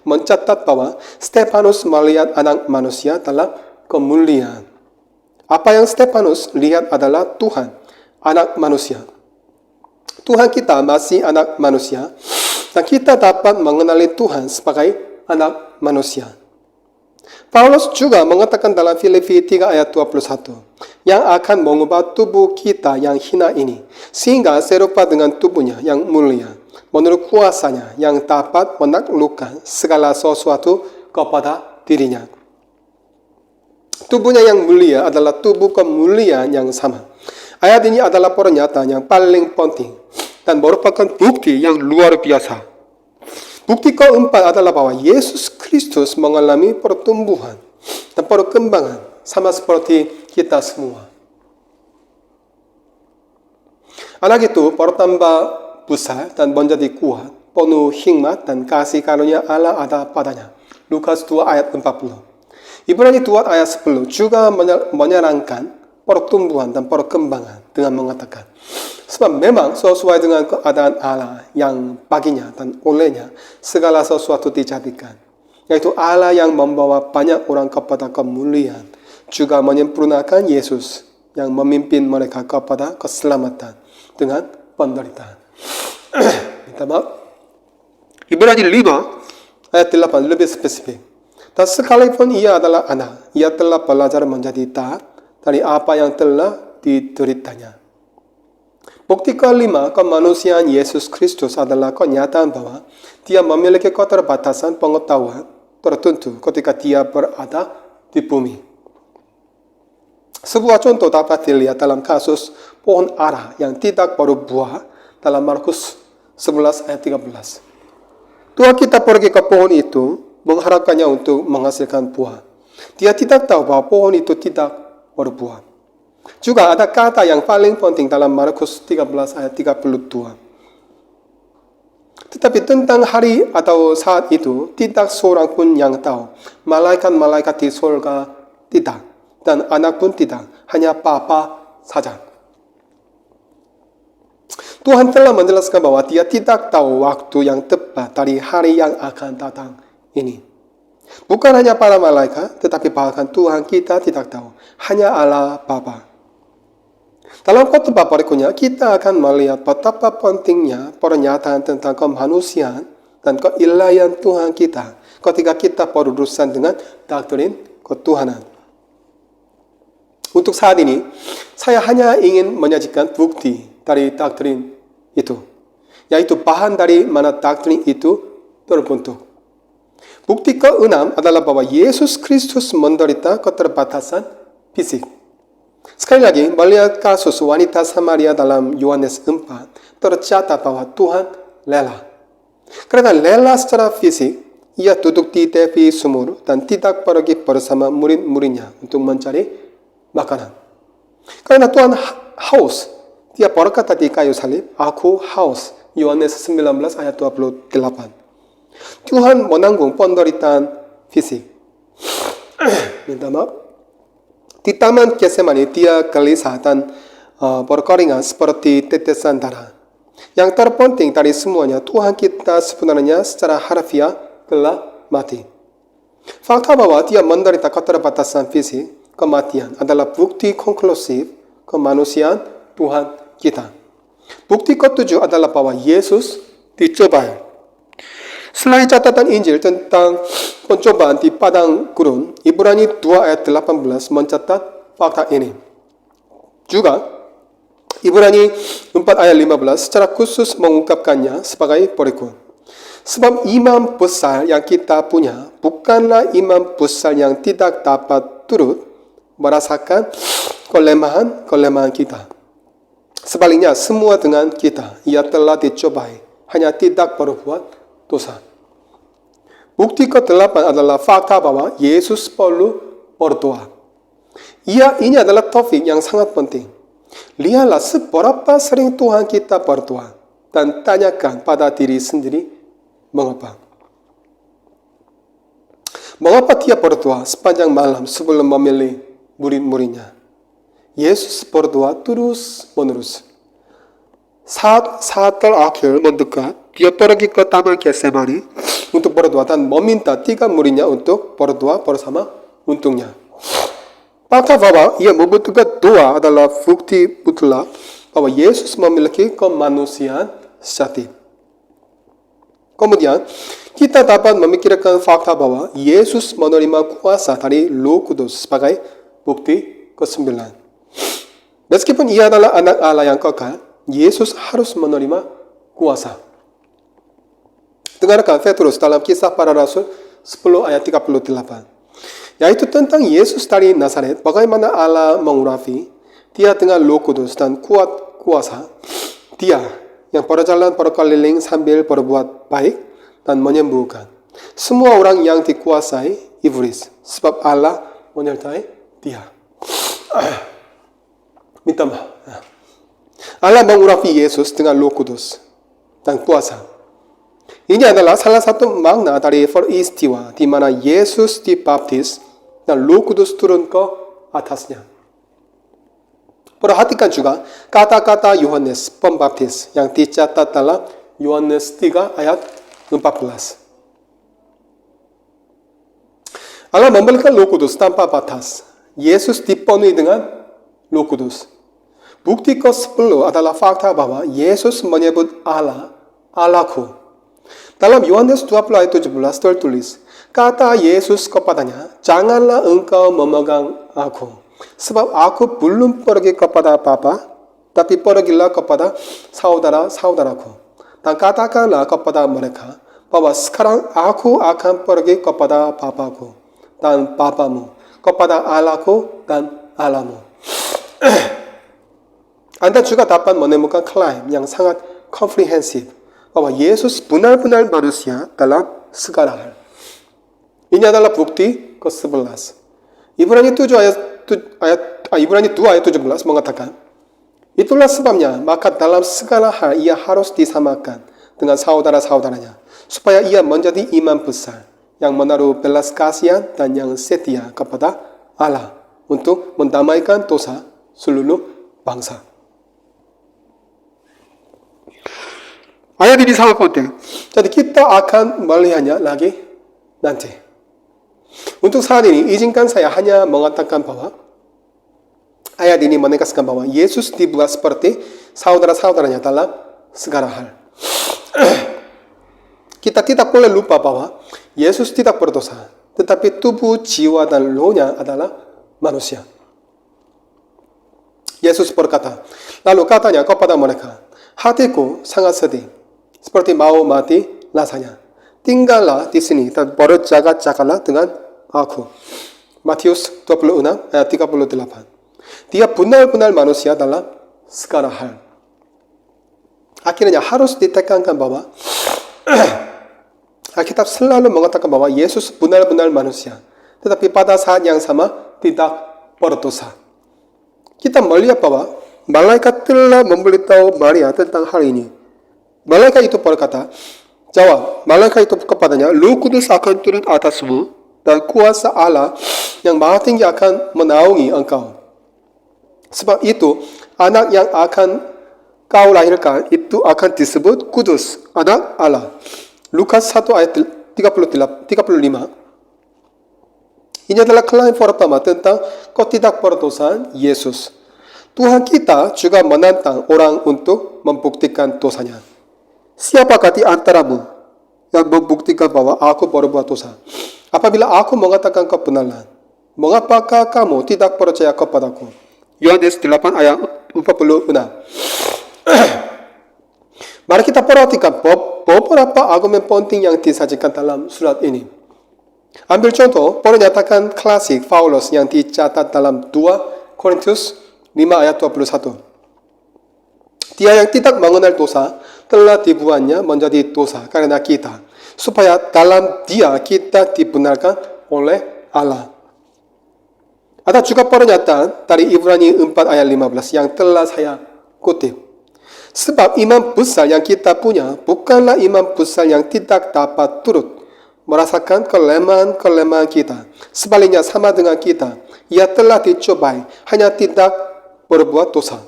mencatat bahwa Stefanus melihat anak manusia dalam kemuliaan. Apa yang Stefanus lihat adalah Tuhan, anak manusia. Tuhan kita masih anak manusia, dan kita dapat mengenali Tuhan sebagai anak manusia. Paulus juga mengatakan dalam Filipi 3 ayat 21, yang akan mengubah tubuh kita yang hina ini, sehingga serupa dengan tubuhnya yang mulia, menurut kuasanya yang dapat menaklukkan segala sesuatu kepada dirinya. Tubuhnya yang mulia adalah tubuh kemuliaan yang sama. Ayat ini adalah pernyataan yang paling penting dan merupakan bukti yang luar biasa. Bukti keempat adalah bahwa Yesus Kristus mengalami pertumbuhan dan perkembangan sama seperti kita semua. Anak itu bertambah besar dan menjadi kuat, penuh hikmat dan kasih karunia Allah ada padanya. Lukas 2 ayat 40. Ibrani 2 ayat 10 juga menyerangkan pertumbuhan dan perkembangan dengan mengatakan, sebab memang sesuai dengan keadaan Allah yang baginya dan olehnya segala sesuatu dijadikan, yaitu Allah yang membawa banyak orang kepada kemuliaan, juga menyempurnakan Yesus yang memimpin mereka kepada keselamatan dengan penderitaan. Minta maaf. Ibrani 5 ayat 8 lebih spesifik. Dan sekalipun ia adalah anak, ia telah belajar menjadi taat dari apa yang telah dideritanya. Bukti kelima, kemanusiaan Yesus Kristus adalah kenyataan bahwa dia memiliki keterbatasan pengetahuan tertentu ketika dia berada di bumi. Sebuah contoh dapat dilihat dalam kasus pohon ara yang tidak berbuah dalam Markus 11 ayat 13. Tuhan kita pergi ke pohon itu mengharapkannya untuk menghasilkan buah. Dia tidak tahu bahwa pohon itu tidak berbuah. Juga ada kata yang paling penting dalam Markus 13 ayat 32. Tetapi tentang hari atau saat itu, tidak seorang pun yang tahu. Malaikat-malaikat di surga tidak, dan anak pun tidak, hanya Bapa saja. Tuhan telah menjelaskan bahwa dia tidak tahu waktu yang tepat dari hari yang akan datang ini. Bukan hanya para malaikat, tetapi bahkan Tuhan kita tidak tahu. Hanya Allah Bapa. Dalam khotbah berikutnya, kita akan melihat betapa pentingnya pernyataan tentang kemanusiaan dan keilahian Tuhan kita ketika kita berurusan dengan doktrin ketuhanan. Untuk saat ini, saya hanya ingin menyajikan bukti dari doktrin itu, yaitu bahan dari mana doktrin itu terbentuk. Bukti ke-6 adalah bahwa Yesus Kristus menderita keterbatasan fisik. Sekali lagi, melihat kasus wanita Samaria dalam Yohanes 4, tercatat bahwa Tuhan rela. Karena rela secara fisik, ia duduk di tepi sumur dan tidak pergi bersama murid-muridnya untuk mencari makanan. Karena Tuhan haus, dia berkata di kayu salib, aku haus. Yohanes 19 ayat 28. Tuhan menanggung penderitaan fisik. Minta maaf. Di taman Getsemani dia gelisah dan berkeringat seperti tetesan darah. Yang terpenting dari semuanya, Tuhan kita sebenarnya secara harfiah telah mati. Fakta bahwa dia menderita keterbatasan fisik, kematian adalah bukti konklusif kemanusiaan Tuhan kita. Bukti ketujuh adalah bahwa Yesus dicobai. Selain catatan Injil tentang pencobaan di padang gurun, Ibrani 2 ayat 18 mencatat fakta ini. Juga, Ibrani 4 ayat 15 secara khusus mengungkapkannya sebagai berikut. Sebab imam besar yang kita punya bukanlah imam besar yang tidak dapat turut merasakan kelemahan kita. Sebaliknya, semua dengan kita, ia telah dicobai, hanya tidak berbuat dosa. Bukti ke-8 adalah fakta bahwa Yesus perlu berdoa. Ini adalah topik yang sangat penting. Lihatlah seberapa sering Tuhan kita berdoa dan tanyakan pada diri sendiri mengapa. Mengapa dia berdoa sepanjang malam sebelum memilih murid-muridnya? Yesus berdoa terus-menerus. Saat terakhir mendekat, dia pergi ke taman Getsemani untuk berdoa dan meminta 3 muridnya untuk berdoa bersama untuknya. Fakta bahwa ia membutuhkan doa adalah bukti mutlak bahwa Yesus memiliki kemanusiaan sejati. Kemudian, kita dapat memikirkan fakta bahwa Yesus menerima kuasa dari Roh Kudus sebagai bukti ke-9. Meskipun ia adalah anak Allah yang kekal, Yesus harus menerima kuasa. Dengarkan Petrus dalam Kisah Para Rasul 10 ayat 38. Yaitu tentang Yesus dari Nazaret, bagaimana Allah mengurapi dia dengan Roh Kudus dan kuat kuasa. Dia yang berjalan berkeliling sambil berbuat baik dan menyembuhkan semua orang yang dikuasai iblis, sebab Allah menyertai dia. Minta maaf. Allah mengurapi Yesus dengan Roh Kudus dan kuasa. Ini adalah salah satu makna dari peristiwa di mana Yesus dibaptis dan Roh Kudus turun ke atasnya. Perhatikan juga kata-kata Yohanes Pembaptis yang dicatat dalam Yohanes 3 ayat 14. Allah memberikan Roh Kudus tanpa batas. Yesus dipenuhi dengan Roh Kudus. Bukti ke-10 adalah fakta bahwa Yesus menyebut Allah, Allahku. Dalam Yohanes 20 ayat 17 tertulis, kata Yesus kepadanya, janganlah engkau memegang aku, sebab aku belum pergi kepada Bapa, tapi pergilah kepada saudara-saudaraku. Dan katakanlah kepada mereka, bahwa sekarang aku akan pergi kepada Bapaku dan Bapamu, kepada Allahku dan Allahmu. Anda juga dapat menemukan klaim yang sangat komprehensif bahwa Yesus benar-benar manusia dalam segala hal. Ini adalah bukti ke-11. Ibrani 2 ayat 17 mengatakan, itulah sebabnya maka dalam segala hal ia harus disamakan dengan saudara-saudaranya, supaya ia menjadi imam besar yang menaruh belas kasihan dan yang setia kepada Allah untuk mendamaikan dosa seluruh bangsa. Ayat ini sangat penting. Jadi kita akan melihatnya lagi nanti. Untuk saat ini, izinkan saya hanya mengatakan bahwa ayat ini menegaskan bahwa Yesus dibuat seperti saudara-saudaranya dalam segala hal. Kita tidak boleh lupa bahwa Yesus tidak berdosa, tetapi tubuh, jiwa, dan rohnya adalah manusia. Yesus berkata, lalu katanya kepada mereka, hatiku sangat sedih, seperti mau mati rasanya. Tinggallah di sini dan berjaga-jagalah dengan aku. Matius 26 ayat 38. Dia benar-benar manusia dalam segala hal. Akhirnya harus ditekankan bahwa Alkitab selalu mengatakan bahwa Yesus benar-benar manusia. Tetapi pada saat yang sama tidak berdosa. Kita melihat bahwa malaikat telah memberitahu Maria tentang hal ini. Malaikat itu berkata, jawab, malaikat itu kepadanya, Roh Kudus akan turun atasmu dan kuasa Allah yang maha tinggi akan menaungi engkau. Sebab itu, anak yang akan kau lahirkan itu akan disebut Kudus, anak Allah. Lukas 1 ayat 35. Ini adalah klaim pertama tentang ketidakberdosaan Yesus. Tuhan kita juga menantang orang untuk membuktikan dosanya. Siapakah di antaramu yang membuktikan bahwa aku berbuat dosa? Apabila aku mengatakan kebenaran, mengapakah kamu tidak percaya kepadaku? Yohanes 8 ayat 46. Mari kita perhatikan beberapa argumen penting yang disajikan dalam surat ini. Ambil contoh pernyataan klasik Paulus yang dicatat dalam 2 Korintus 5 ayat 21. Dia yang tidak mengenal dosa telah dibuatnya menjadi dosa karena kita, supaya dalam dia kita dibenarkan oleh Allah. Ada juga pernyataan dari Ibrani 4 ayat 15 yang telah saya kutip. Sebab iman besar yang kita punya bukanlah iman besar yang tidak dapat turut merasakan kelemahan kita. Sebaliknya sama dengan kita, ia telah dicobai, hanya tidak berbuat dosa.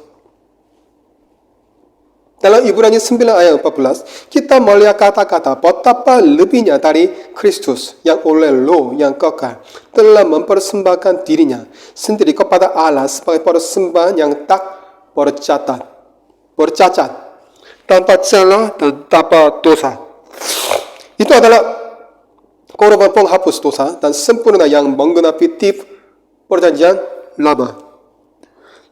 Dalam Ibrani 9 ayat 14, kita melihat kata-kata betapa lebihnya dari Kristus yang oleh Roh yang kekal telah mempersembahkan dirinya sendiri kepada Allah sebagai persembahan yang tak bercacat, tanpa celah dan tanpa dosa. Itu adalah korban penghapus dosa dan sempurna yang menggenapi tip perjanjian lama.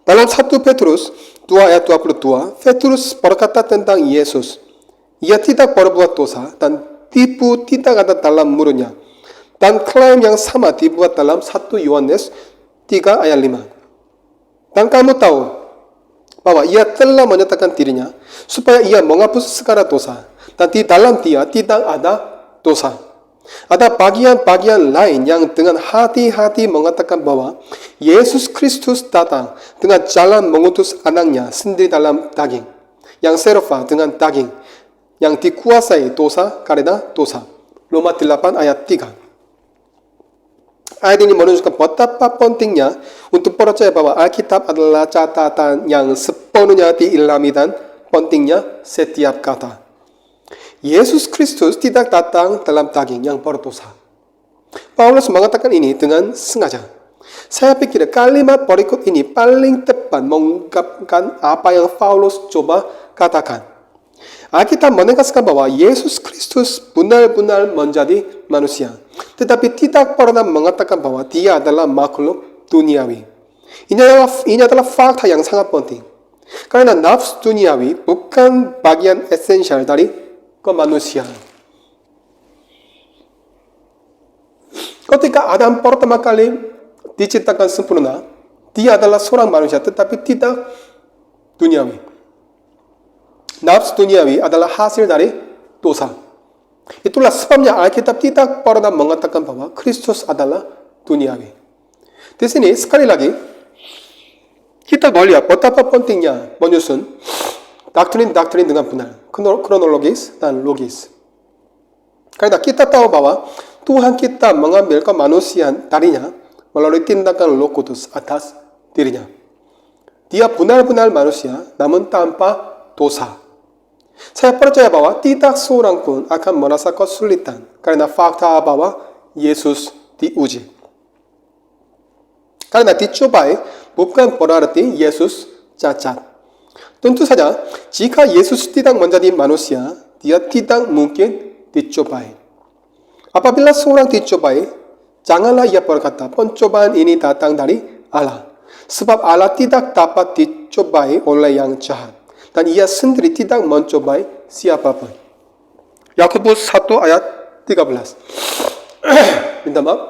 Dalam 1 Petrus 2 ayat 22, Petrus berkata tentang Yesus, ia tidak berbuat dosa dan tipu tidak ada dalam mulutnya. Dan klaim yang sama dibuat dalam 1 Yohanes 3 ayat 5. Dan kamu tahu bahwa ia telah menyatakan dirinya supaya ia menghapus segala dosa, dan di dalam dia tidak ada dosa. Ada bagian-bagian lain yang dengan hati-hati mengatakan bahwa Yesus Kristus datang dengan jalan mengutus anaknya sendiri dalam daging, yang serupa dengan daging, yang dikuasai dosa karena dosa. Roma 8 ayat 3. Ayat ini menunjukkan betapa pentingnya untuk percaya bahwa Alkitab adalah catatan yang sepenuhnya diilhami dan pentingnya setiap kata. Yesus Kristus tidak datang dalam daging yang berdosa. Paulus mengatakan ini dengan sengaja. Saya pikir kalimat berikut ini paling tepat mengungkapkan apa yang Paulus coba katakan. Alkitab menegaskan bahwa Yesus Kristus benar-benar menjadi manusia, tetapi tidak pernah mengatakan bahwa dia adalah makhluk duniawi. Ini adalah fakta yang sangat penting. Karena nafsu duniawi bukan bagian esensial dari kemanusiaan. Ketika Adam pertama kali diciptakan sempurna, dia adalah seorang manusia tetapi tidak duniawi. Nafsu duniawi adalah hasil dari dosa. Itulah sebabnya Alkitab tidak pernah mengatakan bahwa Kristus adalah duniawi. Di sini sekali lagi kita melihat betapa pentingnya menyusun doktrin dengan benar, kronologis dan logis. Karena kita tahu bahwa Tuhan kita mengambil kemanusiaan darinya melalui tindakan Roh Kudus atas dirinya. Dia benar-benar manusia namun tanpa dosa. Saya percaya bahwa tidak seorang pun akan merasa kesulitan karena fakta bahwa Yesus diuji. Karena dicobai bukan berarti Yesus cacat. Tentu saja jika Yesus tidak menjadi manusia, dia tidak mungkin dicobai. Apabila seorang dicobai, janganlah ia berkata, pencobaan ini datang dari Allah. Sebab Allah tidak dapat dicobai oleh yang jahat. Dan ia sendiri tidak mencobai siapapun. Yakobus 1 ayat 13. Minta maaf.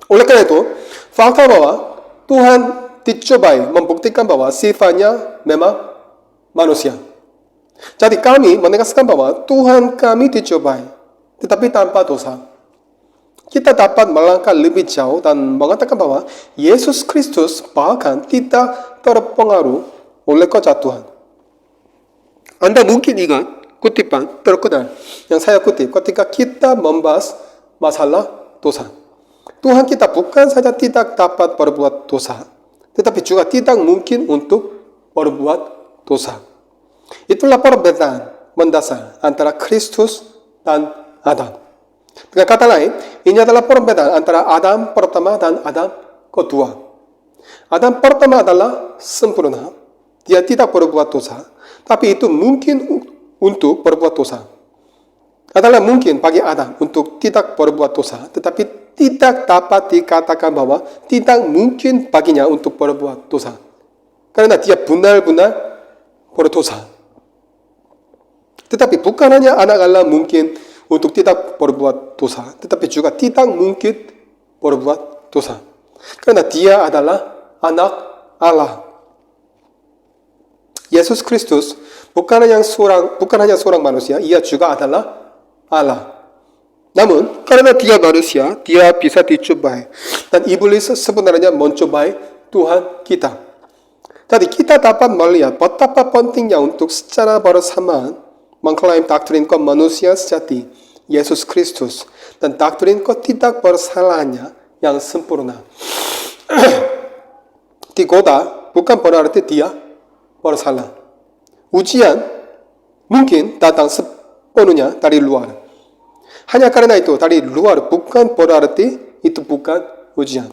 Oleh karena itu, fakta bahwa Tuhan dicobai membuktikan bahwa sifatnya memang manusia. Jadi kami menegaskan bahwa Tuhan kami dicobai, tetapi tanpa dosa. Kita dapat melangkah lebih jauh dan mengatakan bahwa Yesus Kristus bahkan tidak terpengaruh oleh kejatuhan. Anda mungkin ingat kutipan terkenal yang saya kutip ketika kita membahas masalah dosa. Tuhan kita bukan saja tidak dapat berbuat dosa, tetapi juga tidak mungkin untuk berbuat dosa. Itulah perbedaan mendasar antara Kristus dan Adam. Dengan kata lain, ini adalah perbedaan antara Adam pertama dan Adam kedua. Adam pertama adalah sempurna, dia tidak berbuat dosa, tapi itu mungkin untuk berbuat dosa. Adalah mungkin bagi Adam untuk tidak berbuat dosa, tetapi tidak dapat dikatakan bahwa tidak mungkin baginya untuk berbuat dosa. Karena dia benar-benar berdosa. Tetapi bukan hanya anak Allah mungkin untuk tidak berbuat dosa, tetapi juga tidak mungkin berbuat dosa. Karena dia adalah anak Allah. Yesus Kristus bukan hanya seorang manusia, ia juga adalah Allah. Namun karena dia manusia, dia bisa dicobai. Dan iblis sebenarnya mencobai Tuhan kita. Jadi kita dapat melihat betapa pentingnya untuk secara bersamaan mengklaim doktrin manusia sejati Yesus Kristus dan doktrin tidak bersalahnya yang sempurna. Digoda bukan berarti dia bersalah. Ujian mungkin datang sepenuhnya dari luar. Hanya karena itu dari luar bukan berarti itu bukan ujian.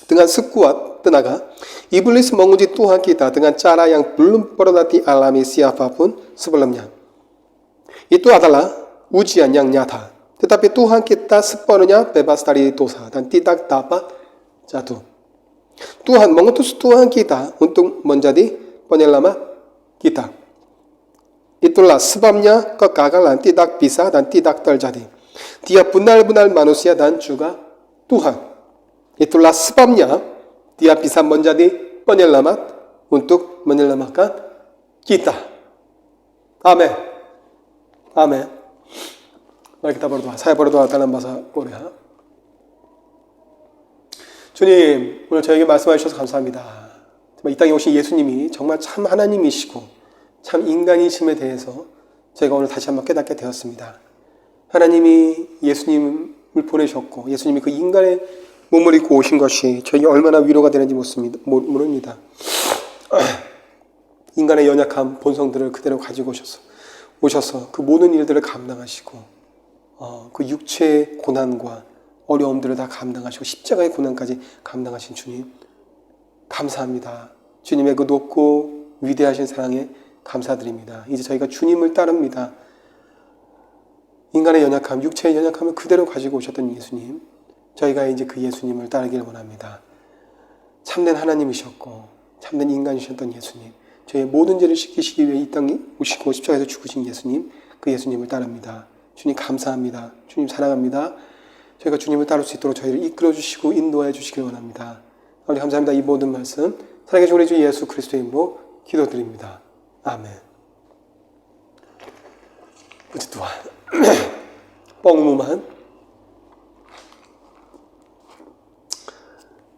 Dengan sekuat tenaga, iblis menguji Tuhan kita dengan cara yang belum pernah dialami siapapun sebelumnya. Itu adalah ujian yang nyata. Tetapi Tuhan kita sepenuhnya bebas dari dosa dan tidak dapat jatuh. Tuhan mengutus Tuhan kita untuk menjadi penyelamat kita. Itulah sebabnya kegagalan tidak bisa dan tidak terjadi. Dia benar-benar manusia dan juga Tuhan. Itulah sebabnya dia bisa menjadi penyelamat untuk menyelamatkan kita. Amin. Amin. Mari kita berdoa. Saya berdoa dalam bahasa Korea. 주님, 오늘 저에게 말씀해 주셔서 감사합니다. 이 땅에 오신 예수님이 정말 참 하나님이시고 참 인간이심에 대해서 저희가 오늘 다시 한번 깨닫게 되었습니다. 하나님이 예수님을 보내셨고 예수님이 그 인간의 몸을 입고 오신 것이 저에게 얼마나 위로가 되는지 모릅니다. 인간의 연약한 본성들을 그대로 가지고 오셔서 그 모든 일들을 감당하시고 그 육체의 고난과 어려움들을 다 감당하시고 십자가의 고난까지 감당하신 주님 감사합니다. 주님의 그 높고 위대하신 사랑에 감사드립니다. 이제 저희가 주님을 따릅니다. 인간의 연약함, 육체의 연약함을 그대로 가지고 오셨던 예수님, 저희가 이제 그 예수님을 따르길 원합니다. 참된 하나님이셨고 참된 인간이셨던 예수님, 저희의 모든 죄를 씻기시기 위해 이 땅에 오시고 십자가에서 죽으신 예수님, 그 예수님을 따릅니다. 주님 감사합니다. 주님 사랑합니다. 저희가 주님을 따를 수 있도록 저희를 이끌어주시고 인도해 주시길 원합니다. 아버지 감사합니다. 이 모든 말씀 살아계신 우리 주 예수 그리스도의 이름으로 기도드립니다. 아멘. Puji Tuhan. Pengumuman.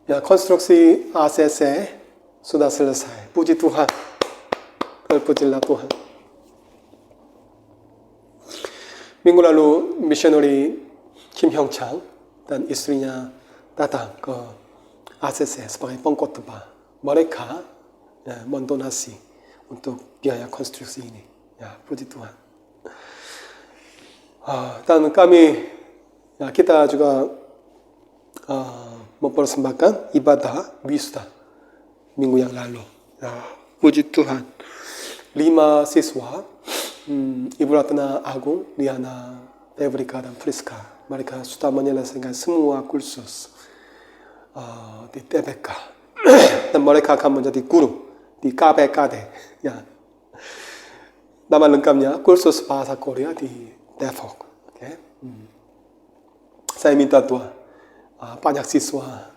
Ya, konstruksi ACC sudah selesai. Puji Tuhan. Terpujilah Tuhan. Minggu lalu misioneri Kim Hyung Chang dan istrinya datang ke ACC sebagai pengkhotbah. Mereka mendonasi untuk biaya konstruksi ini. Ya, puji Tuhan. Dan kami, kita juga mempersembahkan ibadah wisuda minggu yang lalu. Ya, puji Tuhan. 5 siswa, Ibu Ratna Agung, Liana, Evrika, dan Priska, mereka sudah menyelesaikan semua kursus di TBK. Dan mereka akan menjadi guru di KBKD. Ya. Nama lengkapnya kursus bahasa Korea di Depok. Okay. Saya minta doa banyak siswa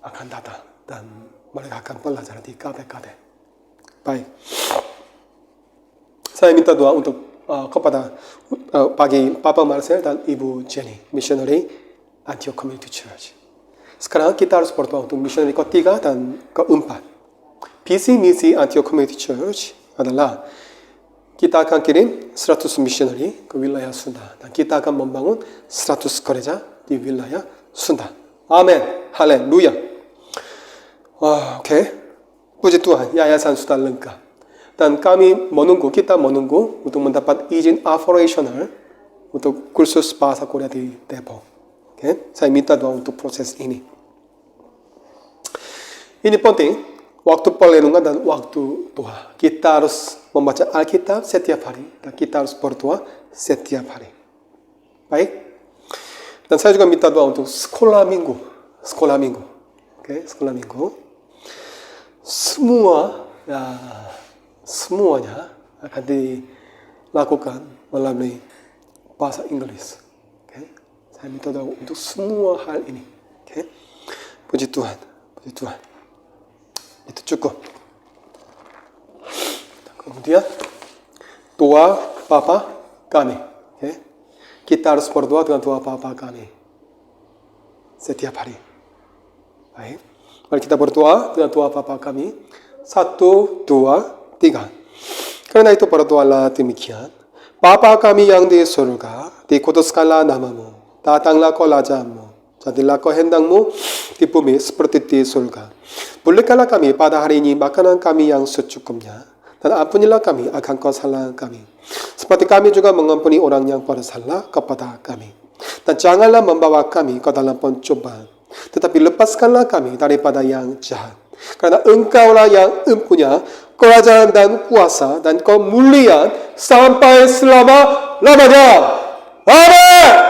akan datang. dan mereka akan belajar di KBKB. Baik. Saya minta doa untuk kepada bagi Papa Marcel dan Ibu Jenny, missionary Antioch Community Church. Sekarang kita harus berdoa untuk missionary ketiga dan keempat. visi misi Antioch Community Church adalah kita akan kirim 100 missionary ke wilayah Sunda dan kita akan membangun 100 gereja di wilayah Sunda. Amin. Haleluya. Oke. Puji Tuhan, yayasan sudah lengkap. Dan kami kita menunggu untuk mendapat izin operasional untuk kursus bahasa Korea di Depok. Oke. Saya minta doa untuk proses ini. Ini penting. Waktu perlindungan dan waktu doa. Kita harus membaca Alkitab setiap hari. Dan kita harus berdoa setiap hari. Baik. Dan saya juga minta doa untuk sekolah minggu. Oke, sekolah minggu. Semuanya akan dilakukan melalui bahasa Inggris. Oke. Saya minta doa untuk semua hal ini. Oke. Puji Tuhan. Itu cukup. Kemudian doa Bapa kami. Okay? Kita harus berdoa dengan doa Bapa kami setiap hari. Baik. Mari kita berdoa dengan doa Bapa kami. 1, 2, 3. Karena itu berdoalah demikian. Bapa kami yang di surga, dikuduskanlah namamu, datanglah kerajaanmu, jadilah kehendakmu di bumi seperti di surga. Berikanlah kami pada hari ini makanan kami yang secukupnya, dan ampunilah kami akan kesalahan kami, seperti kami juga mengampuni orang yang bersalah kepada kami. Dan janganlah membawa kami ke dalam pencobaan, tetapi lepaskanlah kami daripada yang jahat. Karena Engkaulah yang mempunyai kerajaan dan kuasa dan kemuliaan sampai selama-lamanya. Amin.